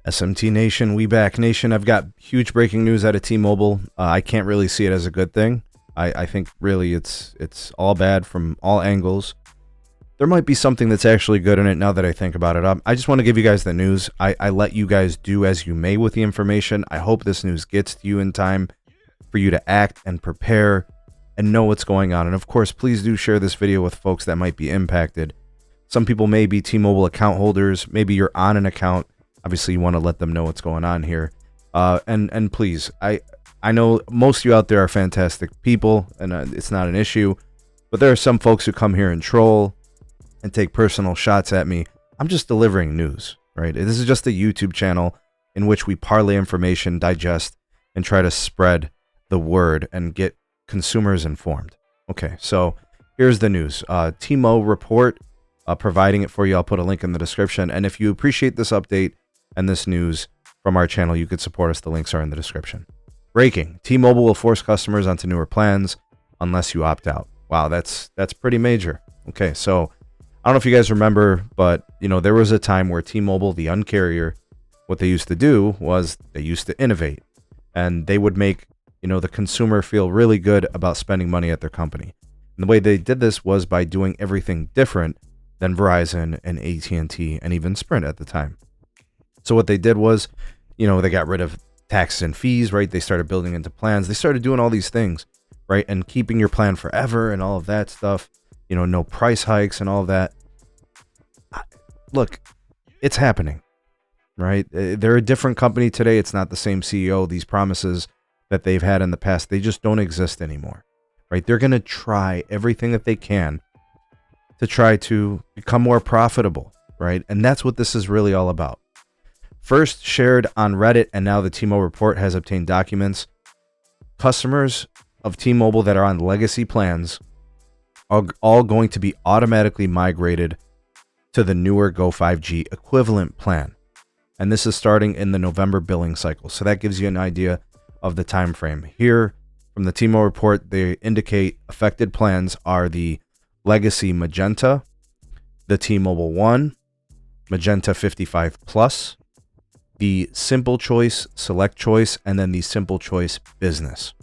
SMT Nation, we back. Nation, I've got huge breaking news out of T-Mobile. I can't really see it as a good thing. I think really it's all bad from all angles. There might be something that's actually good in it now that I think about it. I just want to give you guys the news. I let you guys do as you may with the information. I hope this news gets to you in time for you to act and prepare and know what's going on. And of course, please do share this video with folks that might be impacted. Some people may be T-Mobile account holders. Maybe you're on an account. Obviously, you want to let them know what's going on here. And please, I know most of you out there are fantastic people, and it's not an issue. But there are some folks who come here and troll and take personal shots at me. I'm just delivering news, right? This is just a YouTube channel in which we parlay information, digest, and try to spread the word and get consumers informed. Okay, so here's the news. T-Mo report, providing it for you. I'll put a link in the description. And if you appreciate this update and this news from our channel, you could support us. The links are in the description. Breaking: T-Mobile will force customers onto newer plans unless you opt out. Wow, that's pretty major. Okay, so I don't know if you guys remember, but there was a time where T-Mobile, the uncarrier, what they used to do was they used to innovate, and they would make the consumer feel really good about spending money at their company. And the way they did this was by doing everything different than Verizon and AT&T and even Sprint at the time. So what they did was, they got rid of taxes and fees, right? They started building into plans. They started doing all these things, right? And keeping your plan forever and all of that stuff, no price hikes and all of that. Look, it's happening, right? They're a different company today. It's not the same CEO. These promises that they've had in the past, they just don't exist anymore, right? They're going to try everything that they can to try to become more profitable, right? And that's what this is really all about. First shared on Reddit, and now the T-Mobile report has obtained documents. Customers of T-Mobile that are on legacy plans are all going to be automatically migrated to the newer Go 5G equivalent plan. And this is starting in the November billing cycle. So that gives you an idea of the time frame. Here from the T-Mobile report, they indicate affected plans are the legacy Magenta, the T-Mobile One, Magenta 55 Plus, the Simple Choice, Select Choice, and then the Simple Choice Business.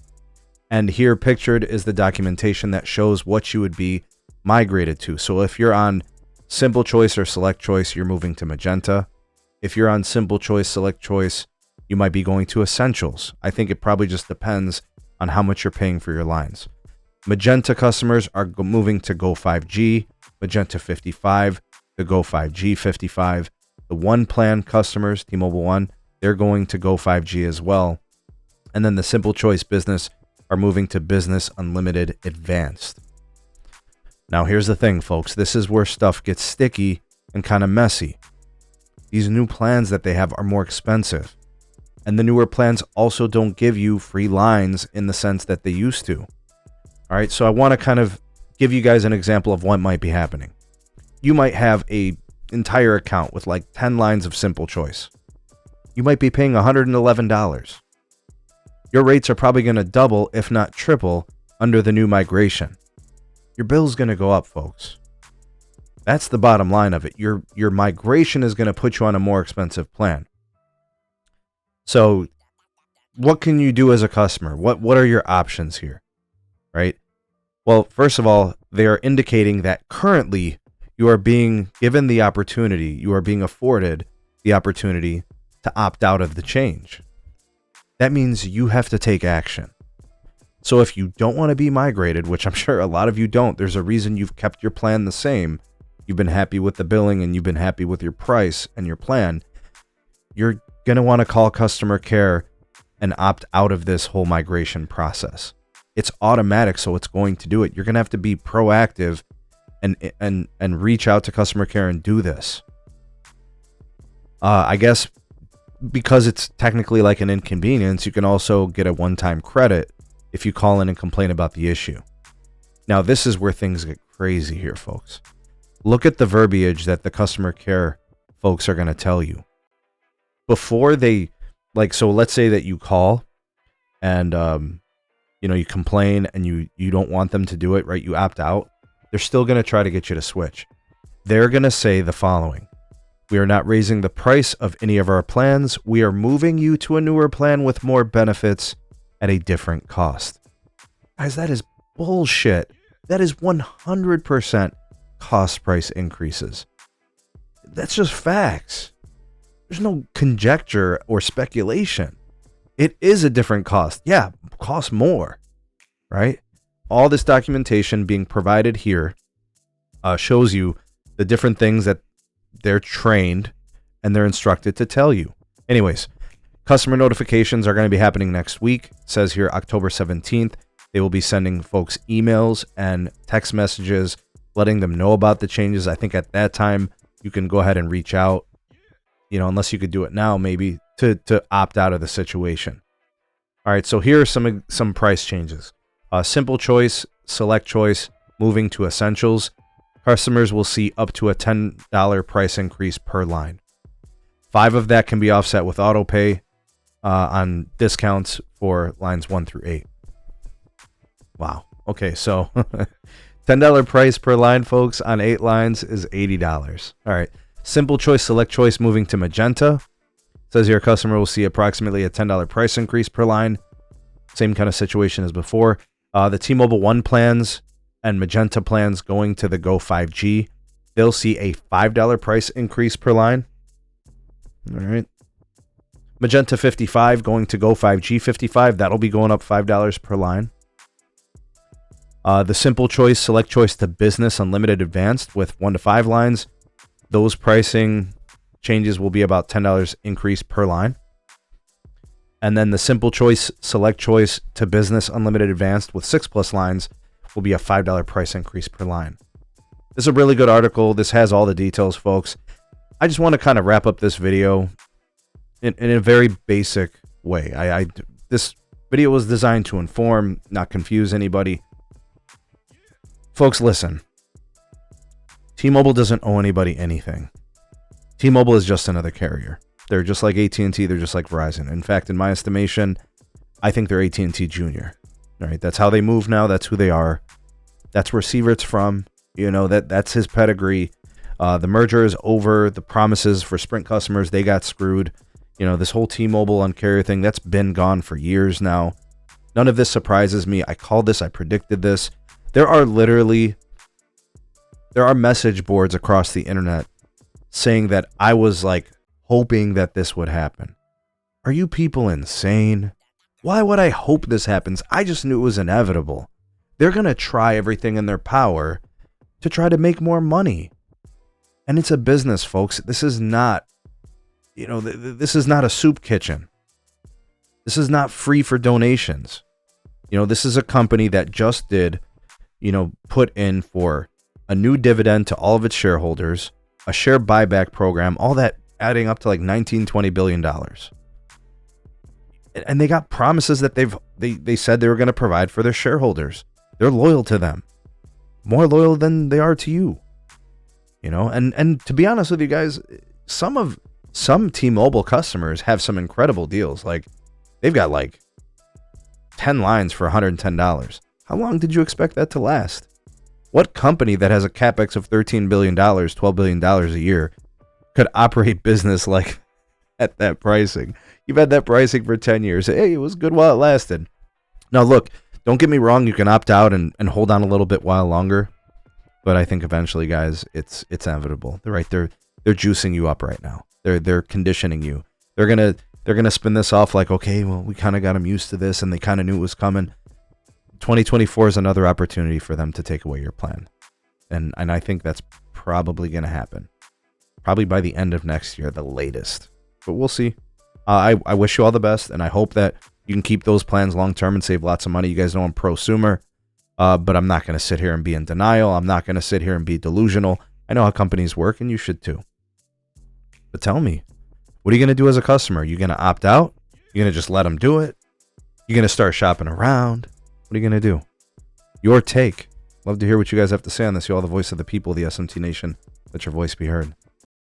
And here pictured is the documentation that shows what you would be migrated to. So if you're on Simple Choice or Select Choice, you're moving to Magenta. If you're on Simple Choice, Select Choice, you might be going to Essentials. I think it probably just depends on how much you're paying for your lines. Magenta customers are moving to Go 5G, Magenta 55, the Go 5G 55. The One plan customers, T-Mobile One, they're going to Go 5G as well. And then the Simple Choice Business are moving to Business Unlimited Advanced. Now here's the thing, folks. This is where stuff gets sticky and kind of messy. These new plans that they have are more expensive. And the newer plans also don't give you free lines in the sense that they used to. All right, so I want to kind of give you guys an example of what might be happening. You might have a entire account with like 10 lines of Simple Choice. You might be paying $111. Your rates are probably going to double, if not triple, under the new migration. Your bill's going to go up, folks. That's the bottom line of it. Your migration is going to put you on a more expensive plan. So what can you do as a customer? What are your options here, right? Well, first of all, they are indicating that currently you are being given the opportunity, you are being afforded the opportunity to opt out of the change. That means you have to take action. So if you don't want to be migrated, which I'm sure a lot of you don't, there's a reason you've kept your plan the same. You've been happy with the billing and you've been happy with your price and your plan. You're going to want to call customer care and opt out of this whole migration process. It's automatic, so it's going to do it. You're going to have to be proactive and reach out to customer care and do this. I guess because it's technically like an inconvenience, you can also get a one-time credit if you call in and complain about the issue. Now, this is where things get crazy here, folks. Look at the verbiage that the customer care folks are going to tell you. Before they, so let's say that you call and, you complain and you don't want them to do it, right? You opt out. They're still going to try to get you to switch. They're going to say the following. We are not raising the price of any of our plans. We are moving you to a newer plan with more benefits at a different cost. Guys, that is bullshit. That is 100% cost price increases. That's just facts. There's no conjecture or speculation. It is a different cost. Yeah, costs more, right? All this documentation being provided here shows you the different things that they're trained and they're instructed to tell you. Anyways, customer notifications are going to be happening next week. It says here October 17th. They will be sending folks emails and text messages letting them know about the changes. I think at that time you can go ahead and reach out, unless you could do it now, maybe to opt out of the situation. All right, so here are some price changes. Simple choice, select choice, moving to essentials. Customers will see up to a $10 price increase per line. 5 of that can be offset with auto pay on discounts for lines 1 through 8. Wow. Okay, so $10 price per line, folks, on 8 lines is $80. All right. Simple choice, select choice, moving to Magenta. Says your customer will see approximately a $10 price increase per line. Same kind of situation as before. The T-Mobile One plans and Magenta plans going to the Go 5G, they'll see a $5 price increase per line. All right. Magenta 55 going to Go 5G 55, that'll be going up $5 per line. The simple choice, select choice to business unlimited advanced with 1 to 5 lines, those pricing changes will be about $10 increase per line. And then the simple choice, select choice to business unlimited advanced with 6+ lines will be a $5 price increase per line. This is a really good article. This has all the details, folks. I just want to kind of wrap up this video in a very basic way. This video was designed to inform, not confuse anybody. Folks, listen. T-Mobile doesn't owe anybody anything. T-Mobile is just another carrier. They're just like AT&T. They're just like Verizon. In fact, in my estimation, I think they're AT&T Junior. All right, that's how they move now. That's who they are. That's where Sievert's from. That's his pedigree. The merger is over. The promises for Sprint customers, they got screwed. This whole T-Mobile uncarrier thing, that's been gone for years now. None of this surprises me. I called this. I predicted this. There are message boards across the internet saying that I was hoping that this would happen. Are you people insane? Why would I hope this happens? I just knew it was inevitable. They're going to try everything in their power to try to make more money. And it's a business, folks. This is not, this is not a soup kitchen. This is not free for donations. This is a company that just did, put in for a new dividend to all of its shareholders, a share buyback program, all that adding up to $19-20 billion. And they got promises that they said they were going to provide for their shareholders. They're loyal to them. More loyal than they are to you. And to be honest with you guys, some T-Mobile customers have some incredible deals. They've got 10 lines for $110. How long did you expect that to last? What company that has a capex of $13 billion, $12 billion a year could operate business at that pricing? You've had that pricing for 10 years. Hey, it was good while it lasted. Now, look, don't get me wrong. You can opt out and hold on a little bit while longer. But I think eventually, guys, it's inevitable. They're juicing you up right now. They're conditioning you. They're gonna spin this off okay, well, we kind of got them used to this, and they kind of knew it was coming. 2024 is another opportunity for them to take away your plan, and I think that's probably gonna happen. Probably by the end of next year, the latest. But we'll see. I wish you all the best, and I hope that you can keep those plans long term and save lots of money. You guys know I'm prosumer. But I'm not going to sit here and be in denial. I'm not going to sit here and be delusional. I know how companies work, and you should too. But tell me, what are you going to do as a customer? You going to opt out? You going to just let them do it? You going to start shopping around? What are you going to do? Your take. Love to hear what you guys have to say on this. You're all the voice of the people, the SMT Nation. Let your voice be heard.